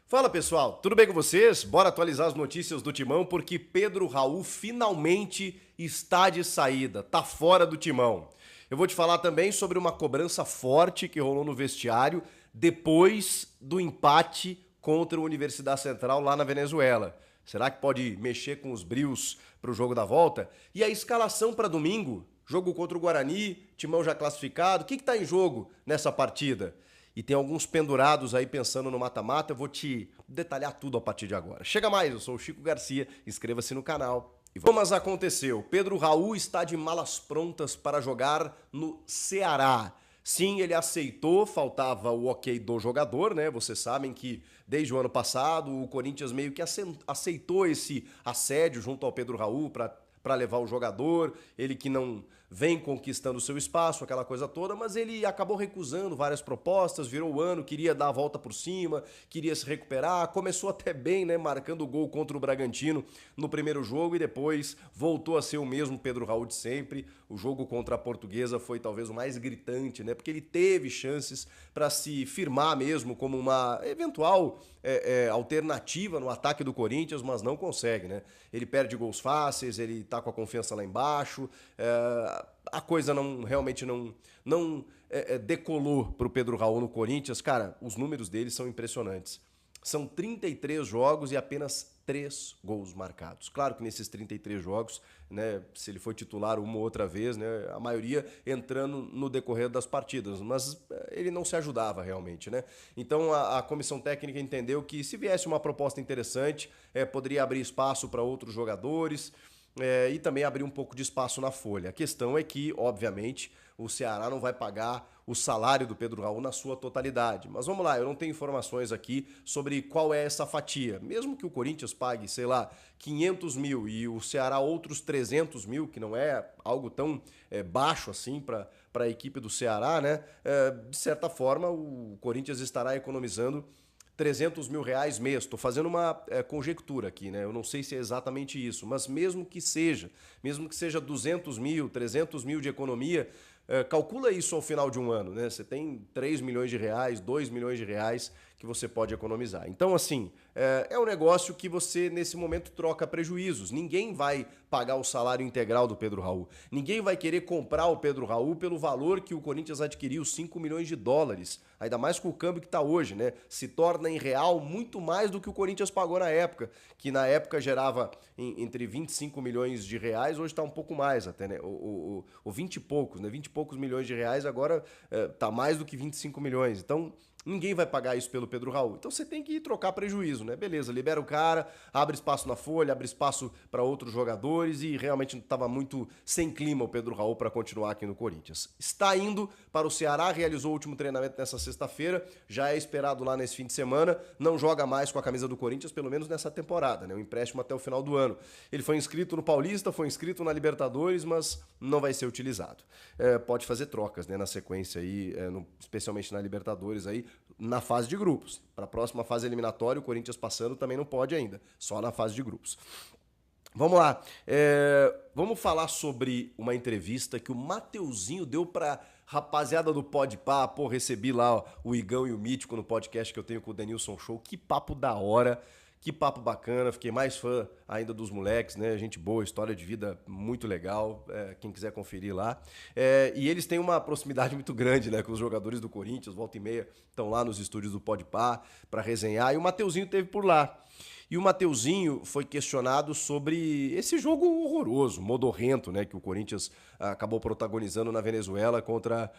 Fala pessoal, tudo bem com vocês? Bora atualizar as notícias do Timão porque Pedro Raul finalmente está de saída, tá fora do Timão. Eu vou te falar também sobre uma cobrança forte que rolou no vestiário depois do empate contra a Universidade Central lá na Venezuela. Será que pode mexer com os brios para o jogo da volta? E a escalação para domingo? Jogo contra o Guarani, Timão já classificado. O que está em jogo nessa partida? E tem alguns pendurados aí pensando no mata-mata, eu vou te detalhar tudo a partir de agora. Chega mais, eu sou o Chico Garcia, inscreva-se no canal. E vamos. Mas aconteceu, Pedro Raul está de malas prontas para jogar no Ceará. Sim, ele aceitou, faltava o ok do jogador, né? Vocês sabem que desde o ano passado o Corinthians meio que aceitou esse assédio junto ao Pedro Raul para levar o jogador, ele que não vem conquistando o seu espaço, aquela coisa toda, mas ele acabou recusando várias propostas, virou o ano, queria dar a volta por cima, queria se recuperar, começou até bem, né, marcando o gol contra o Bragantino no primeiro jogo e depois voltou a ser o mesmo Pedro Raul de sempre. O jogo contra a Portuguesa foi talvez o mais gritante, né, porque ele teve chances para se firmar mesmo como uma eventual alternativa no ataque do Corinthians, mas não consegue, né? Ele perde gols fáceis, ele tá com a confiança lá embaixo, a coisa realmente não decolou pro Pedro Raul no Corinthians. Cara, os números dele são impressionantes. São 33 jogos e apenas 3 gols marcados. Claro que nesses 33 jogos, né, se ele foi titular uma ou outra vez, né, a maioria entrando no decorrer das partidas, mas ele não se ajudava realmente, né? Então a comissão técnica entendeu que se viesse uma proposta interessante, poderia abrir espaço para outros jogadores. E também abrir um pouco de espaço na folha. A questão é que, obviamente, o Ceará não vai pagar o salário do Pedro Raul na sua totalidade. Mas vamos lá, eu não tenho informações aqui sobre qual é essa fatia. Mesmo que o Corinthians pague, sei lá, 500 mil e o Ceará outros 300 mil, que não é algo tão baixo assim para a equipe do Ceará, né? De certa forma, o Corinthians estará economizando 300 mil reais mês. Estou fazendo uma conjectura aqui, né? Eu não sei se é exatamente isso, mas mesmo que seja 200 mil, 300 mil de economia, calcula isso ao final de um ano, né? Você tem 3 milhões de reais, 2 milhões de reais que você pode economizar. Então, assim, é um negócio que você, nesse momento, troca prejuízos. Ninguém vai pagar o salário integral do Pedro Raul. Ninguém vai querer comprar o Pedro Raul pelo valor que o Corinthians adquiriu, 5 milhões de dólares. Ainda mais com o câmbio que está hoje, né? Se torna em real muito mais do que o Corinthians pagou na época, que na época gerava entre 25 milhões de reais, hoje está um pouco mais até, né? O 20 e poucos, né? 20 e poucos milhões de reais agora está mais do que 25 milhões. Então, ninguém vai pagar isso pelo Pedro Raul. Então você tem que trocar prejuízo, né? Beleza, libera o cara, abre espaço na folha, abre espaço para outros jogadores e realmente estava muito sem clima o Pedro Raul para continuar aqui no Corinthians. Está indo para o Ceará, realizou o último treinamento nessa sexta-feira, já é esperado lá nesse fim de semana, não joga mais com a camisa do Corinthians, pelo menos nessa temporada, né? Um empréstimo até o final do ano. Ele foi inscrito no Paulista, foi inscrito na Libertadores, mas não vai ser utilizado. Pode fazer trocas, né, na sequência aí, especialmente na Libertadores aí, na fase de grupos. Para a próxima fase eliminatória, o Corinthians passando também não pode ainda, só na fase de grupos. Vamos lá, vamos falar sobre uma entrevista que o Mateuzinho deu para rapaziada do Podpah. Pô, recebi lá ó, o Igão e o Mítico no podcast que eu tenho com o Denilson Show, que papo da hora. Que papo bacana, fiquei mais fã ainda dos moleques, né? Gente boa, história de vida muito legal, quem quiser conferir lá. E eles têm uma proximidade muito grande, né, com os jogadores do Corinthians, volta e meia estão lá nos estúdios do Podpah para resenhar, e o Mateuzinho teve por lá. E o Mateuzinho foi questionado sobre esse jogo horroroso, modorrento, né, que o Corinthians acabou protagonizando na Venezuela contra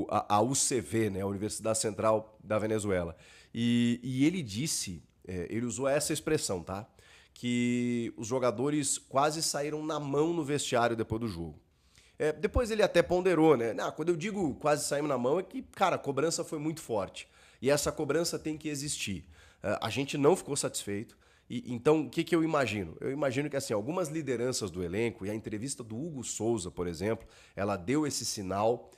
a UCV, né, a Universidade Central da Venezuela. E ele disse... ele usou essa expressão, tá? Que os jogadores quase saíram na mão no vestiário depois do jogo. Depois ele até ponderou, né? Não, quando eu digo quase saímos na mão é que, cara, a cobrança foi muito forte. E essa cobrança tem que existir. A gente não ficou satisfeito. Então, o que eu imagino? Eu imagino que assim, algumas lideranças do elenco, e a entrevista do Hugo Souza, por exemplo, ela deu esse sinal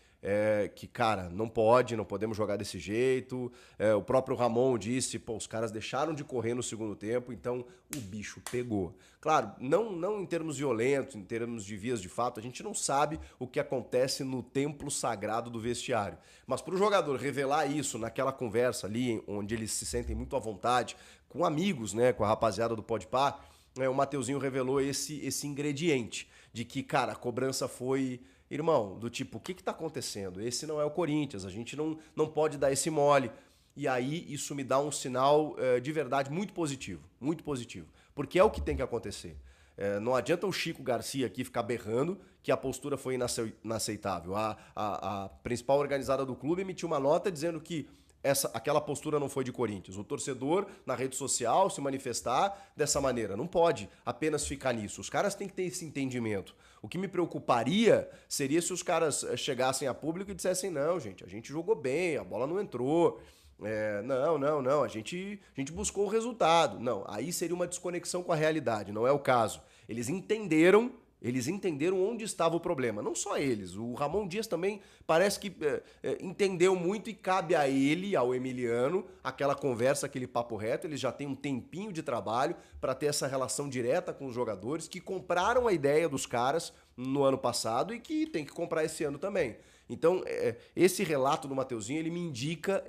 que, cara, não podemos jogar desse jeito. O próprio Ramon disse, pô, os caras deixaram de correr no segundo tempo, então o bicho pegou. Claro, não em termos violentos, em termos de vias de fato, a gente não sabe o que acontece no templo sagrado do vestiário. Mas para o jogador revelar isso naquela conversa ali, onde eles se sentem muito à vontade, com amigos, né, com a rapaziada do Podpah, o Mateuzinho revelou esse ingrediente de que, cara, a cobrança foi... Irmão, do tipo, o que tá acontecendo? Esse não é o Corinthians, a gente não pode dar esse mole. E aí isso me dá um sinal de verdade muito positivo, porque é o que tem que acontecer. Não adianta o Chico Garcia aqui ficar berrando que a postura foi inaceitável. A principal organizada do clube emitiu uma nota dizendo que aquela postura não foi de Corinthians. O torcedor na rede social se manifestar dessa maneira. Não pode apenas ficar nisso. Os caras têm que ter esse entendimento. O que me preocuparia seria se os caras chegassem a público e dissessem: não, gente, a gente jogou bem, a bola não entrou. Não, a gente buscou o resultado. Não, aí seria uma desconexão com a realidade, não é o caso. Eles entenderam onde estava o problema. Não só eles, o Ramon Dias também parece que entendeu muito e cabe a ele, ao Emiliano, aquela conversa, aquele papo reto. Eles já têm um tempinho de trabalho para ter essa relação direta com os jogadores que compraram a ideia dos caras no ano passado e que tem que comprar esse ano também. Então, esse relato do Mateuzinho, ele me indica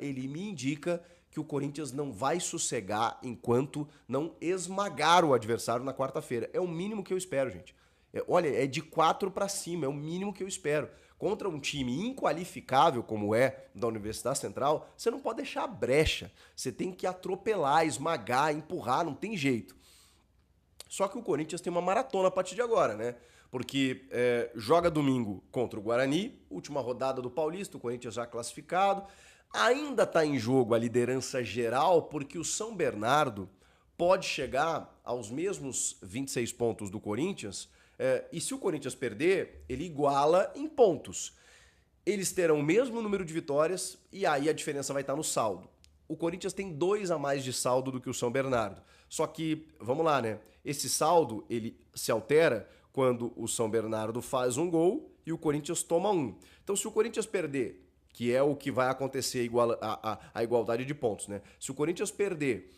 que o Corinthians não vai sossegar enquanto não esmagar o adversário na quarta-feira. É o mínimo que eu espero, gente. Olha, é de 4 para cima, é o mínimo que eu espero. Contra um time inqualificável como é da Universidade Central, você não pode deixar a brecha. Você tem que atropelar, esmagar, empurrar, não tem jeito. Só que o Corinthians tem uma maratona a partir de agora, né? Porque joga domingo contra o Guarani, última rodada do Paulista, o Corinthians já classificado. Ainda está em jogo a liderança geral, porque o São Bernardo pode chegar aos mesmos 26 pontos do Corinthians. E se o Corinthians perder, ele iguala em pontos. Eles terão o mesmo número de vitórias e aí a diferença vai estar no saldo. O Corinthians tem 2 a mais de saldo do que o São Bernardo. Só que, vamos lá, né? Esse saldo, ele se altera quando o São Bernardo faz um gol e o Corinthians toma um. Então, se o Corinthians perder, que é o que vai acontecer a igualdade de pontos, né? Se o Corinthians perder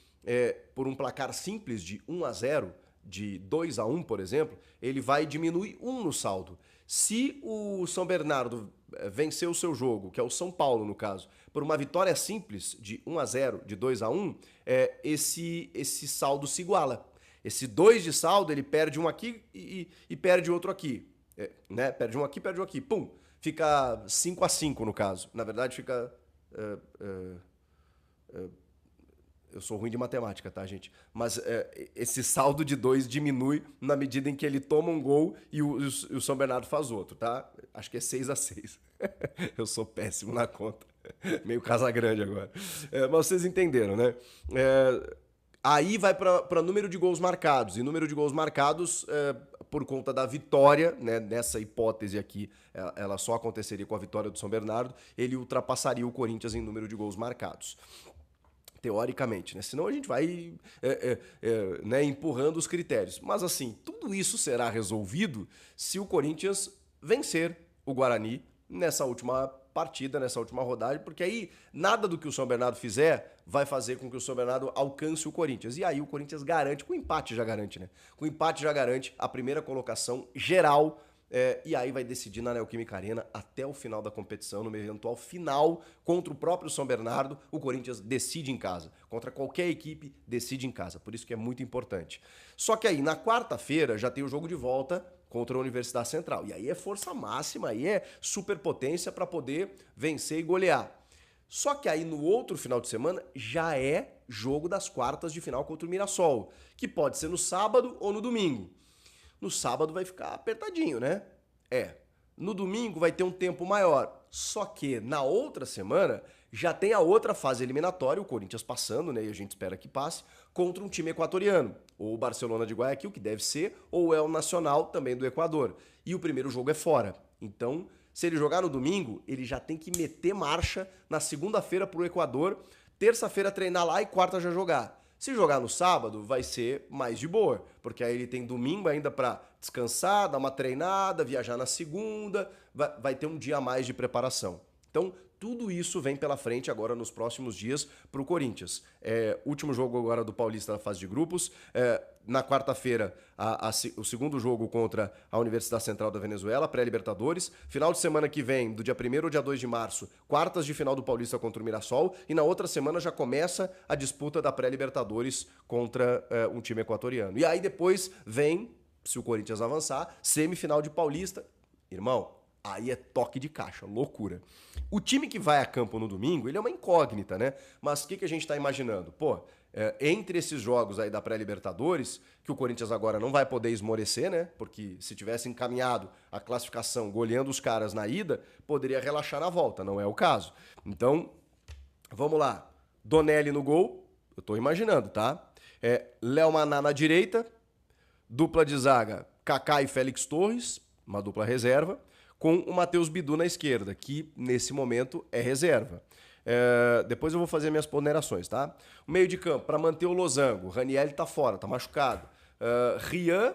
por um placar simples de 1-0, de 2-1, por exemplo, ele vai diminuir 1 no saldo. Se o São Bernardo vencer o seu jogo, que é o São Paulo no caso, por uma vitória simples de 1-0, de 2-1, esse saldo se iguala. Esse 2 de saldo, ele perde um aqui e perde outro aqui. Né? Perde um aqui, pum! Fica 5-5 no caso. Na verdade, fica... Eu sou ruim de matemática, tá, gente? Mas esse saldo de 2 diminui na medida em que ele toma um gol e o São Bernardo faz outro, tá? Acho que é 6-6. Eu sou péssimo na conta. Meio Casagrande agora. Mas vocês entenderam, né? Aí vai para número de gols marcados. E número de gols marcados, por conta da vitória, né, nessa hipótese aqui, ela só aconteceria com a vitória do São Bernardo, ele ultrapassaria o Corinthians em número de gols marcados. Teoricamente, né? Senão a gente vai né, empurrando os critérios. Mas assim, tudo isso será resolvido se o Corinthians vencer o Guarani nessa última partida, nessa última rodada, porque aí nada do que o São Bernardo fizer vai fazer com que o São Bernardo alcance o Corinthians. E aí o Corinthians garante, com o empate já garante, né? Com o empate já garante a primeira colocação geral. E aí vai decidir na Neoquímica Arena até o final da competição, numa eventual final contra o próprio São Bernardo, o Corinthians decide em casa. Contra qualquer equipe, decide em casa. Por isso que é muito importante. Só que aí, na quarta-feira, já tem o jogo de volta contra a Universidade Central. E aí é força máxima, aí é superpotência para poder vencer e golear. Só que aí no outro final de semana já é jogo das quartas de final contra o Mirassol, que pode ser no sábado ou no domingo. No sábado vai ficar apertadinho, né? No domingo vai ter um tempo maior. Só que na outra semana já tem a outra fase eliminatória, o Corinthians passando, né? E a gente espera que passe, contra um time equatoriano. Ou o Barcelona de Guayaquil, que deve ser, ou é o Nacional, também do Equador. E o primeiro jogo é fora. Então, se ele jogar no domingo, ele já tem que meter marcha na segunda-feira pro Equador, terça-feira treinar lá e quarta já jogar. Se jogar no sábado, vai ser mais de boa, porque aí ele tem domingo ainda para descansar, dar uma treinada, viajar na segunda, vai ter um dia a mais de preparação. Então, tudo isso vem pela frente agora nos próximos dias para o Corinthians. Último jogo agora do Paulista na fase de grupos. Na quarta-feira, o segundo jogo contra a Universidade Central da Venezuela, pré-Libertadores. Final de semana que vem, do dia 1º ao dia 2 de março, quartas de final do Paulista contra o Mirassol. E na outra semana já começa a disputa da pré-Libertadores contra um time equatoriano. E aí depois vem, se o Corinthians avançar, semifinal de Paulista. Irmão, aí é toque de caixa, loucura. O time que vai a campo no domingo, ele é uma incógnita, né? Mas o que a gente tá imaginando? Pô, entre esses jogos aí da pré-Libertadores, que o Corinthians agora não vai poder esmorecer, né? Porque se tivesse encaminhado a classificação goleando os caras na ida, poderia relaxar na volta, não é o caso. Então, vamos lá. Donelli no gol, eu tô imaginando, tá? Léo Maná na direita, dupla de zaga, Kaká e Félix Torres, uma dupla reserva, com o Matheus Bidu na esquerda, que nesse momento é reserva. Depois eu vou fazer minhas ponderações, tá? O meio de campo, para manter o losango, o Ranieri tá fora, tá machucado. Rian,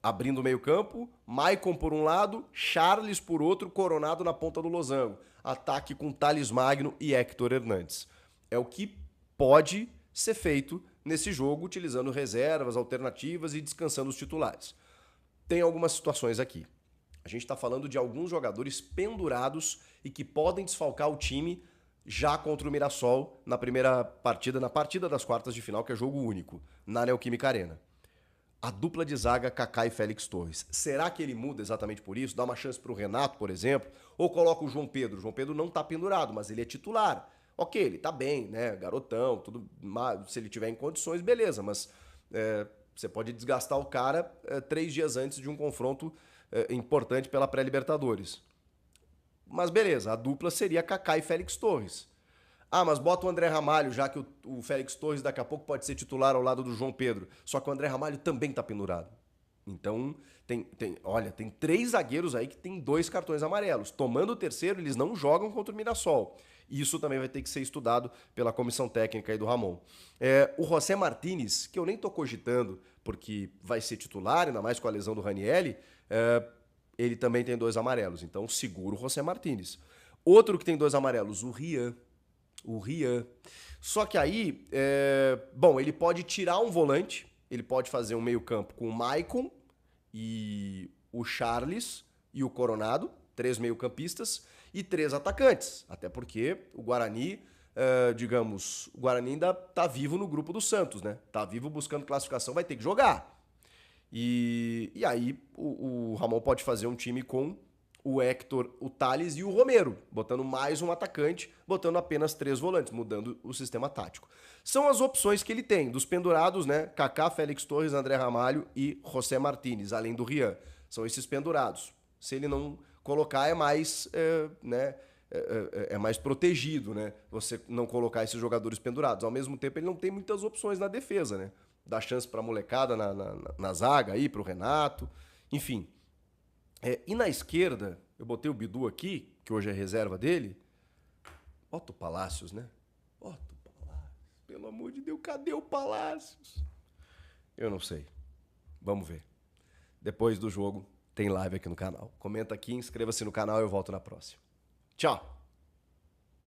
abrindo o meio campo, Maicon por um lado, Charles por outro, Coronado na ponta do losango. Ataque com Thales Magno e Héctor Hernandes. É o que pode ser feito nesse jogo, utilizando reservas, alternativas e descansando os titulares. Tem algumas situações aqui. A gente está falando de alguns jogadores pendurados e que podem desfalcar o time já contra o Mirassol na primeira partida, na partida das quartas de final, que é jogo único, na Neoquímica Arena. A dupla de zaga, Kaká e Félix Torres. Será que ele muda exatamente por isso? Dá uma chance para o Renato, por exemplo? Ou coloca o João Pedro? O João Pedro não está pendurado, mas ele é titular. Ok, ele tá bem, né? Garotão, tudo. Se ele tiver em condições, beleza, mas você pode desgastar o cara 3 dias antes de um confronto importante pela pré-Libertadores. Mas beleza, a dupla seria Kaká e Félix Torres. Ah, mas bota o André Ramalho, já que o Félix Torres daqui a pouco pode ser titular ao lado do João Pedro. Só que o André Ramalho também tá pendurado. Então, tem 3 zagueiros aí que tem 2 cartões amarelos. Tomando o terceiro, eles não jogam contra o Mirassol. Isso também vai ter que ser estudado pela comissão técnica aí do Ramon. O José Martínez, que eu nem tô cogitando, porque vai ser titular, ainda mais com a lesão do Ranieri, ele também tem 2 amarelos. Então, segura o José Martínez. Outro que tem 2 amarelos, o Rian. Só que aí, ele pode tirar um volante, ele pode fazer um meio-campo com o Maicon e o Charles e o Coronado, 3 meio-campistas e 3 atacantes. Até porque o Guarani, o Guarani ainda tá vivo no grupo do Santos, né? Tá vivo buscando classificação, vai ter que jogar. E aí o Ramon pode fazer um time com o Héctor, o Thales e o Romero, botando mais um atacante, botando apenas 3 volantes, mudando o sistema tático. São as opções que ele tem, dos pendurados, né? Kaká, Félix Torres, André Ramalho e José Martínez, além do Rian. São esses pendurados. Se ele não colocar, é mais, é mais protegido, né? Você não colocar esses jogadores pendurados. Ao mesmo tempo, ele não tem muitas opções na defesa, né? Dá chance pra molecada na zaga aí, pro Renato, enfim. E na esquerda, eu botei o Bidu aqui, que hoje é reserva dele. Bota o Palácios, né? Bota o Palácios. Pelo amor de Deus, cadê o Palácios? Eu não sei. Vamos ver. Depois do jogo, tem live aqui no canal. Comenta aqui, inscreva-se no canal e eu volto na próxima. Tchau!